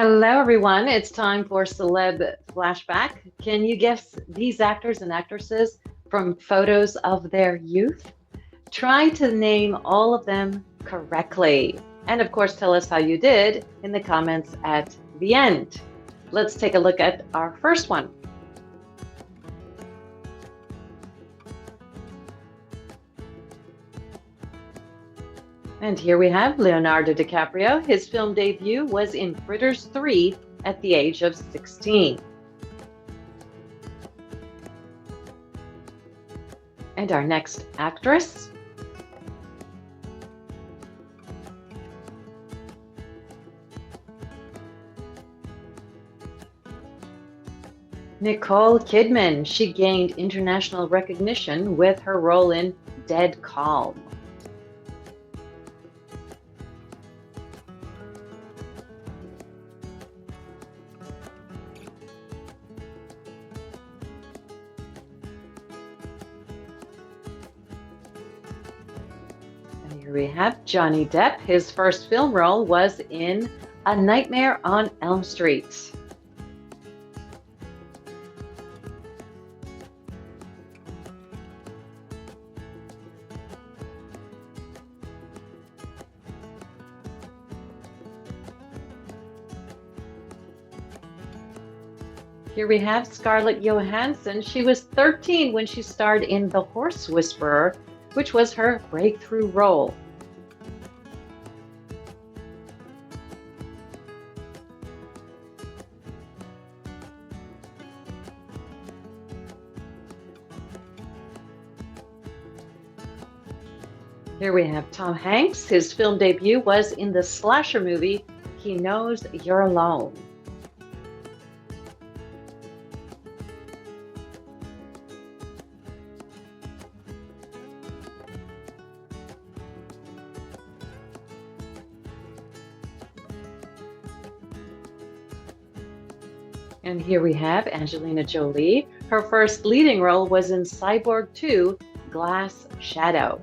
Hello, everyone. It's time for Celeb Flashback. Can you guess these actors and actresses from photos of their youth? Try to name all of them correctly. And of course, tell us how you did in the comments at the end. Let's take a look at our first one. And here we have Leonardo DiCaprio. His film debut was in Critters 3 at the age of 16. And our next actress. Nicole Kidman. She gained international recognition with her role in Dead Calm. And here we have Johnny Depp. His first film role was in A Nightmare on Elm Street. Here we have Scarlett Johansson. She was 13 when she starred in The Horse Whisperer, which was her breakthrough role. Here we have Tom Hanks. His film debut was in the slasher movie, He Knows You're Alone. And here we have Angelina Jolie. Her first leading role was in Cyborg 2, Glass Shadow.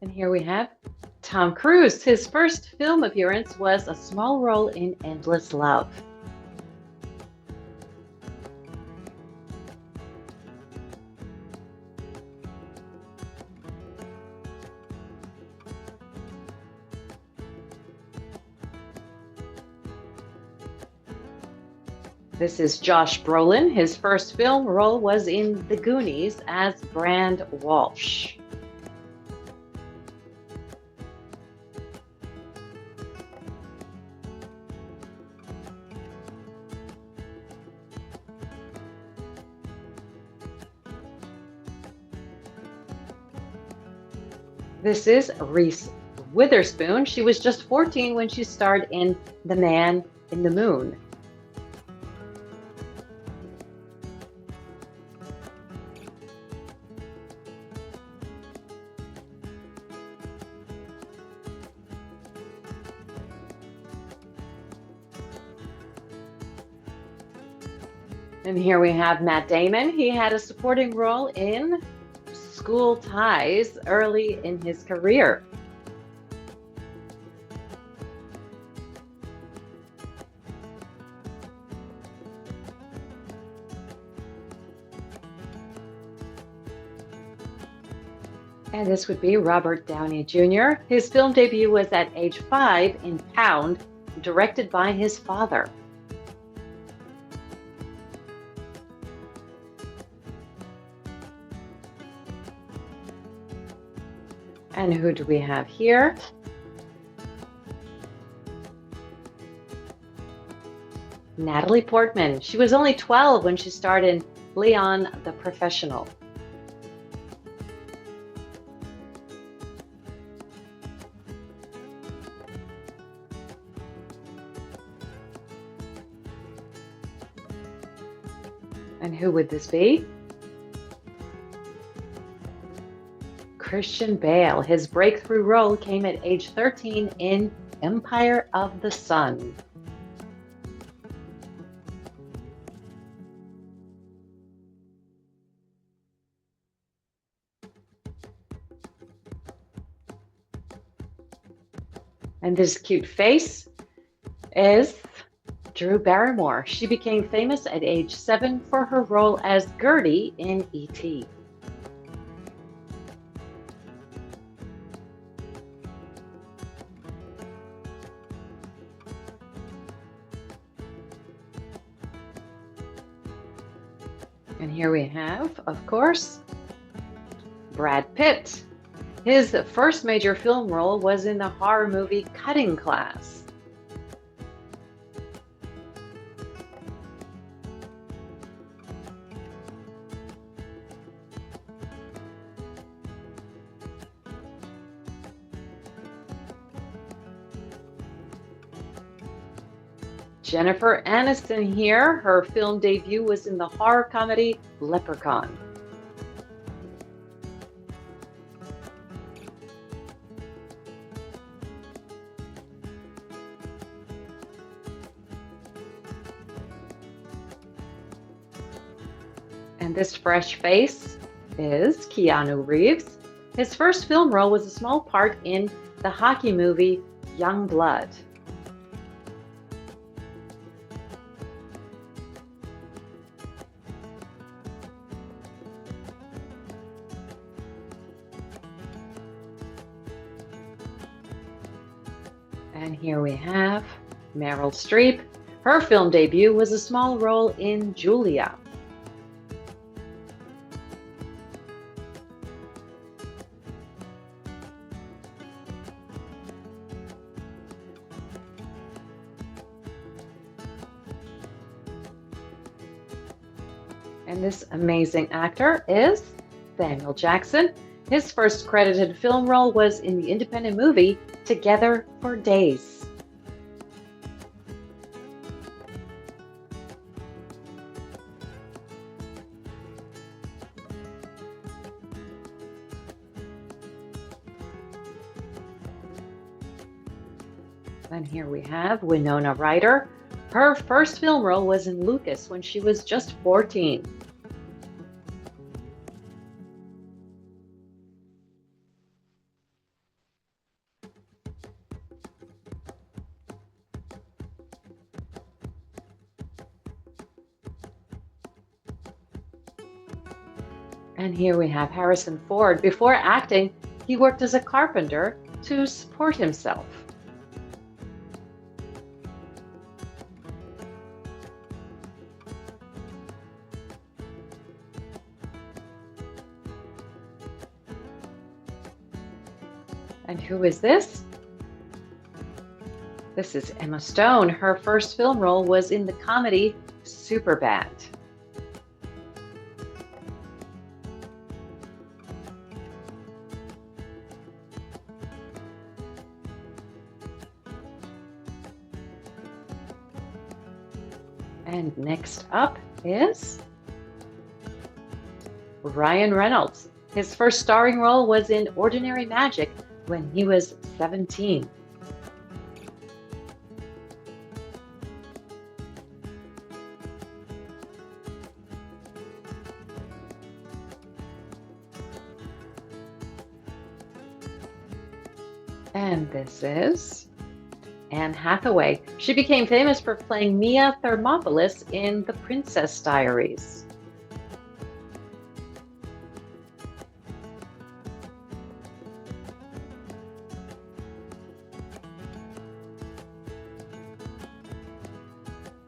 And here we have Tom Cruise. His first film appearance was a small role in Endless Love. This is Josh Brolin. His first film role was in The Goonies as Brand Walsh. This is Reese Witherspoon. She was just 14 when she starred in The Man in the Moon. And here we have Matt Damon. He had a supporting role in School Ties early in his career. And this would be Robert Downey Jr. His film debut was at age 5 in Pound, directed by his father. And who do we have here? Natalie Portman. She was only 12 when she starred in Leon the Professional. And who would this be? Christian Bale. His breakthrough role came at age 13 in Empire of the Sun. And this cute face is Drew Barrymore. She became famous at age 7 for her role as Gertie in E.T. And here we have, of course, Brad Pitt. His first major film role was in the horror movie Cutting Class. Jennifer Aniston here. Her film debut was in the horror comedy Leprechaun. And this fresh face is Keanu Reeves. His first film role was a small part in the hockey movie Young Blood. And here we have Meryl Streep. Her film debut was a small role in Julia. And this amazing actor is Samuel Jackson. His first credited film role was in the independent movie Together for Days. And here we have Winona Ryder. Her first film role was in Lucas when she was just 14. And here we have Harrison Ford. Before acting, he worked as a carpenter to support himself. And who is this? This is Emma Stone. Her first film role was in the comedy Superbad. And next up is Ryan Reynolds. His first starring role was in Ordinary Magic when he was 17. And this is Anne Hathaway. She became famous for playing Mia Thermopolis in The Princess Diaries.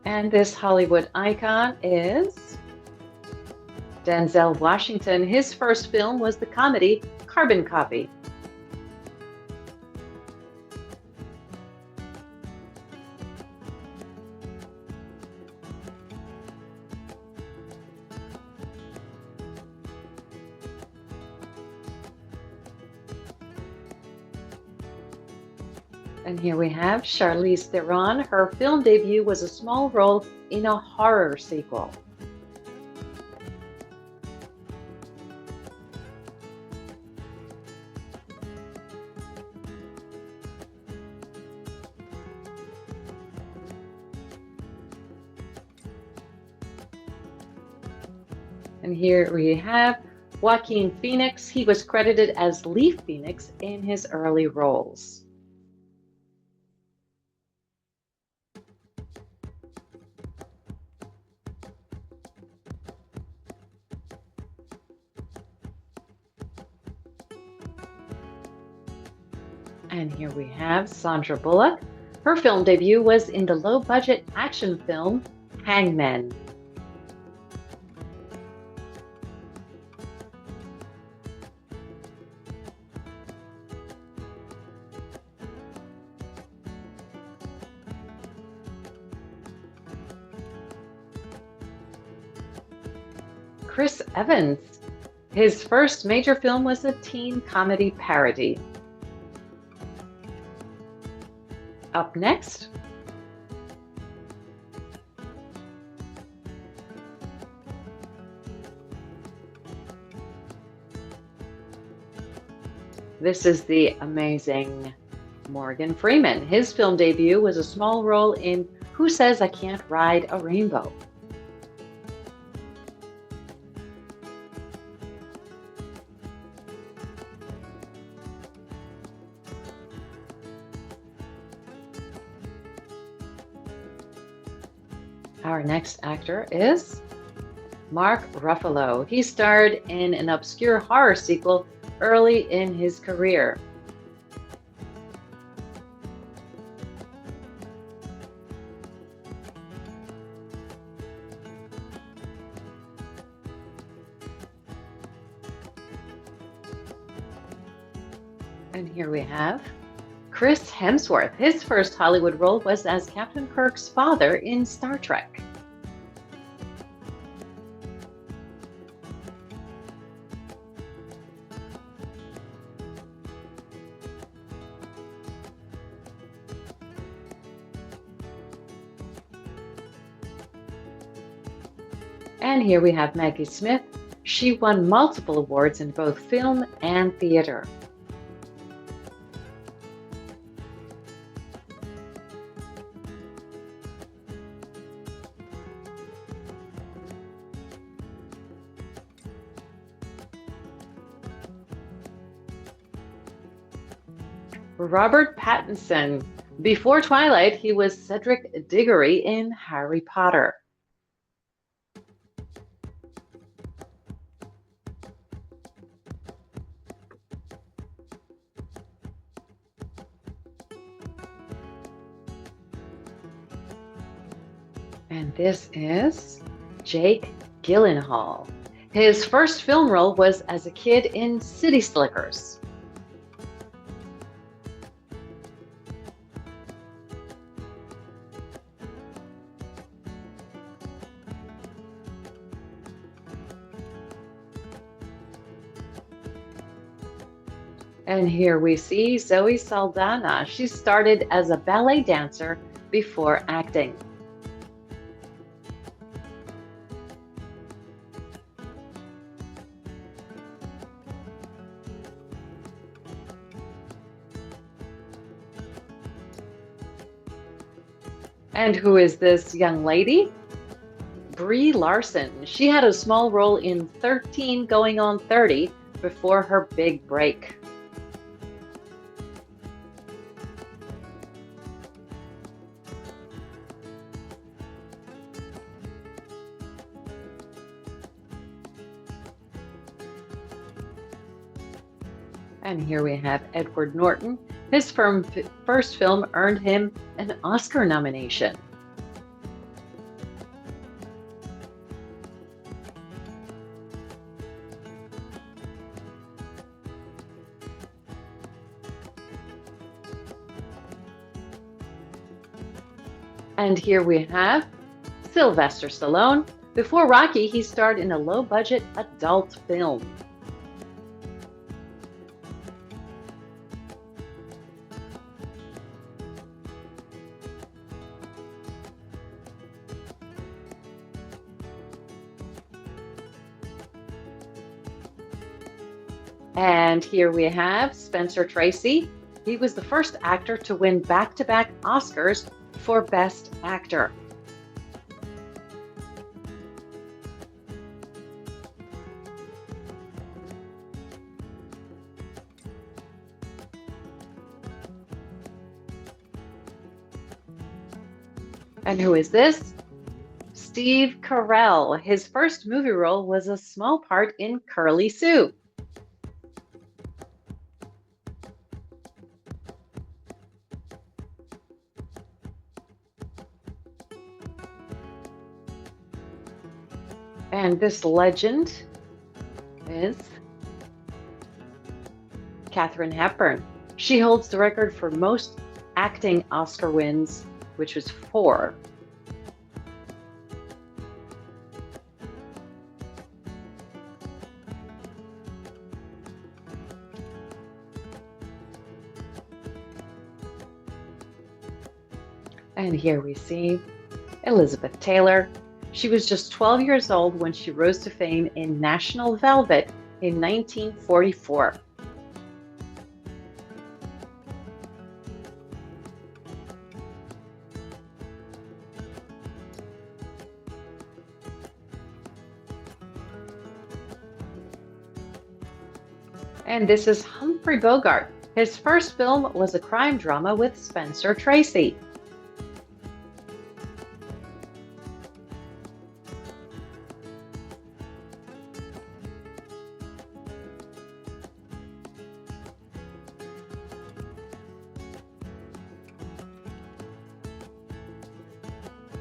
And this Hollywood icon is Denzel Washington. His first film was the comedy Carbon Copy. And here we have Charlize Theron. Her film debut was a small role in a horror sequel. And here we have Joaquin Phoenix. He was credited as Leaf Phoenix in his early roles. And here we have Sandra Bullock. Her film debut was in the low-budget action film Hangmen. Chris Evans. His first major film was a teen comedy parody. Up next, this is the amazing Morgan Freeman. His film debut was a small role in Who Says I Can't Ride a Rainbow? Our next actor is Mark Ruffalo. He starred in an obscure horror sequel early in his career. And here we have Chris Hemsworth. His first Hollywood role was as Captain Kirk's father in Star Trek. And here we have Maggie Smith. She won multiple awards in both film and theater. Robert Pattinson. Before Twilight, he was Cedric Diggory in Harry Potter. And this is Jake Gyllenhaal. His first film role was as a kid in City Slickers. And here we see Zoe Saldana. She started as a ballet dancer before acting. And who is this young lady? Brie Larson. She had a small role in 13 Going on 30 before her big break. And here we have Edward Norton. His first film earned him an Oscar nomination. And here we have Sylvester Stallone. Before Rocky, he starred in a low-budget adult film. And here we have Spencer Tracy. He was the first actor to win back-to-back Oscars for Best Actor. And who is this? Steve Carell. His first movie role was a small part in Curly Sue. And this legend is Katharine Hepburn. She holds the record for most acting Oscar wins, which was 4. And here we see Elizabeth Taylor. She was just 12 years old when she rose to fame in National Velvet in 1944. And this is Humphrey Bogart. His first film was a crime drama with Spencer Tracy.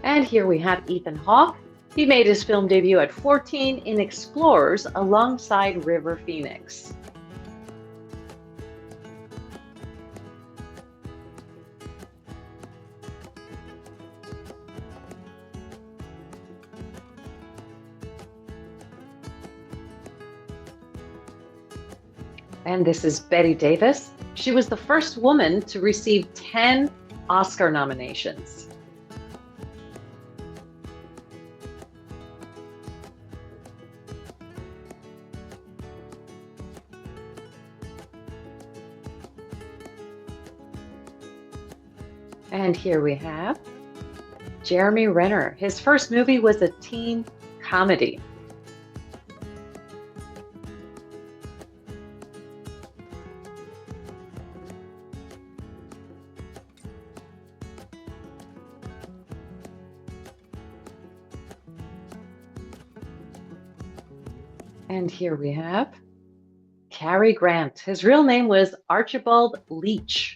And here we have Ethan Hawke. He made his film debut at 14 in Explorers alongside River Phoenix. And this is Bette Davis. She was the first woman to receive 10 Oscar nominations. And here we have Jeremy Renner. His first movie was a teen comedy. And here we have Cary Grant. His real name was Archibald Leach.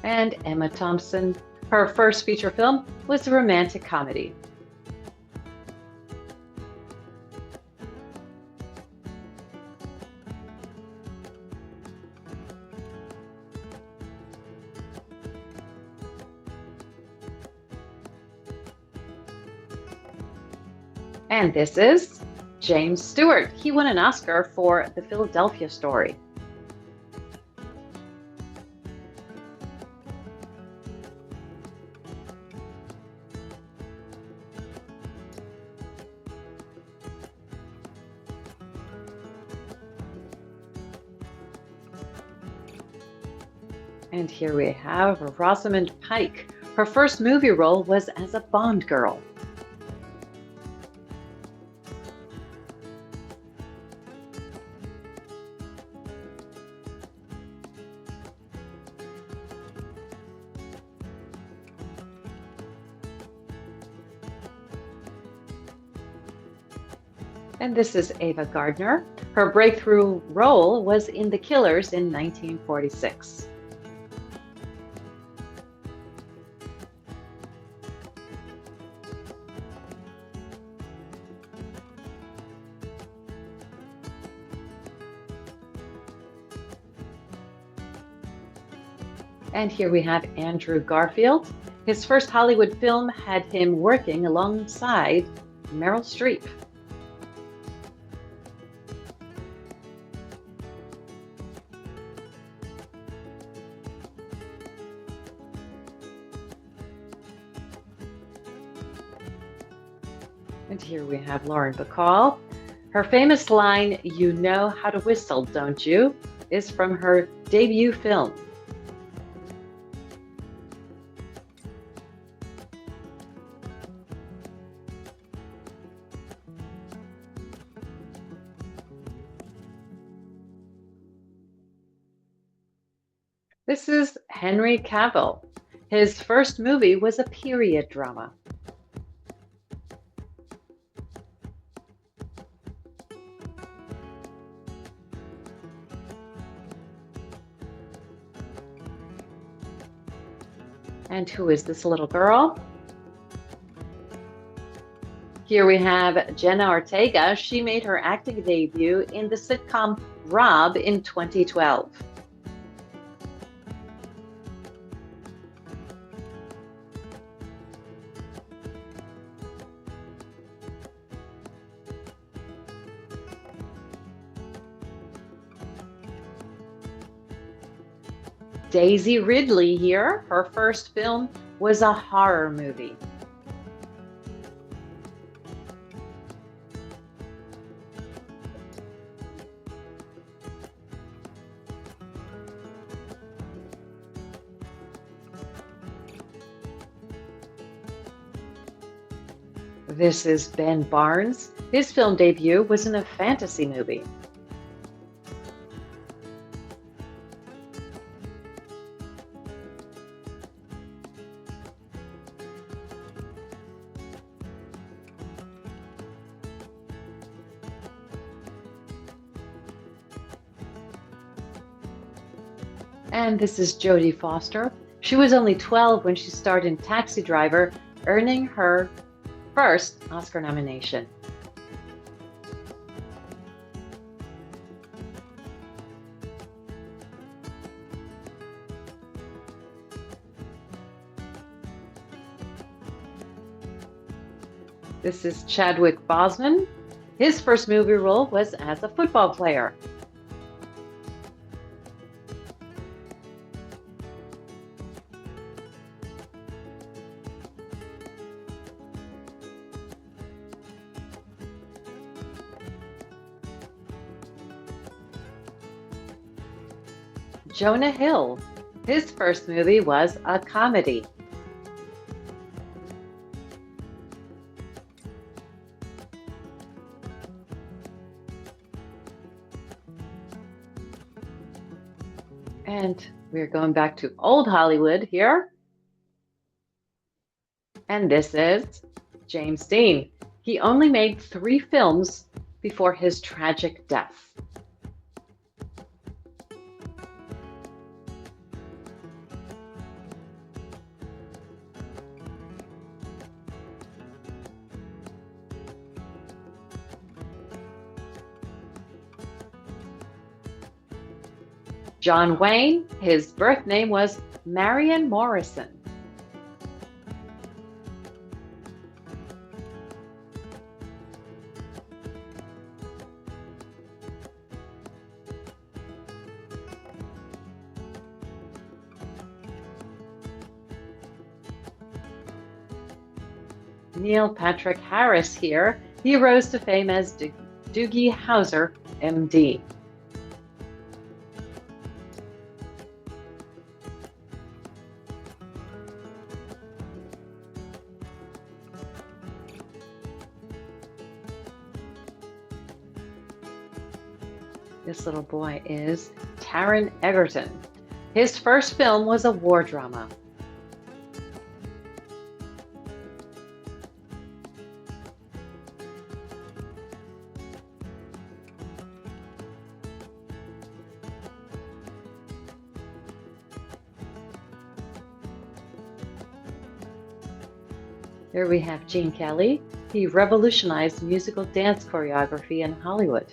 And Emma Thompson. Her first feature film was a romantic comedy. And this is James Stewart. He won an Oscar for The Philadelphia Story. And here we have Rosamund Pike. Her first movie role was as a Bond girl. And this is Ava Gardner. Her breakthrough role was in The Killers in 1946. And here we have Andrew Garfield. His first Hollywood film had him working alongside Meryl Streep. And here we have Lauren Bacall. Her famous line, "You know how to whistle, don't you?" is from her debut film. This is Henry Cavill. His first movie was a period drama. And who is this little girl? Here we have Jenna Ortega. She made her acting debut in the sitcom Rob in 2012. Daisy Ridley here. Her first film was a horror movie. This is Ben Barnes. His film debut was in a fantasy movie. And this is Jodie Foster. She was only 12 when she starred in Taxi Driver, earning her first Oscar nomination. This is Chadwick Boseman. His first movie role was as a football player. Jonah Hill. His first movie was a comedy. And we're going back to old Hollywood here. And this is James Dean. He only made 3 films before his tragic death. John Wayne, his birth name was Marion Morrison. Neil Patrick Harris here. He rose to fame as Doogie Howser, MD. This little boy is Taron Egerton. His first film was a war drama. Here we have Gene Kelly. He revolutionized musical dance choreography in Hollywood.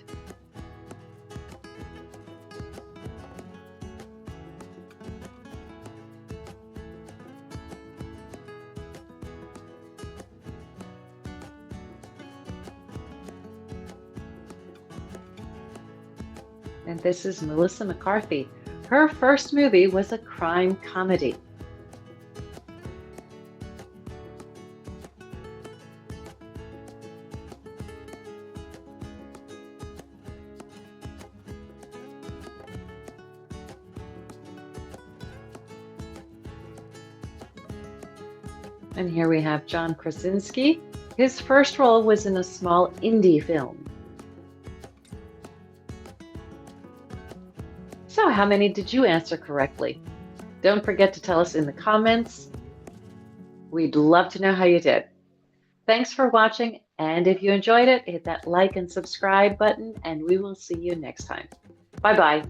And this is Melissa McCarthy. Her first movie was a crime comedy. And here we have John Krasinski. His first role was in a small indie film. So how many did you answer correctly? Don't forget to tell us in the comments. We'd love to know how you did. Thanks for watching, and if you enjoyed it, hit that like and subscribe button, and we will see you next time. Bye-bye.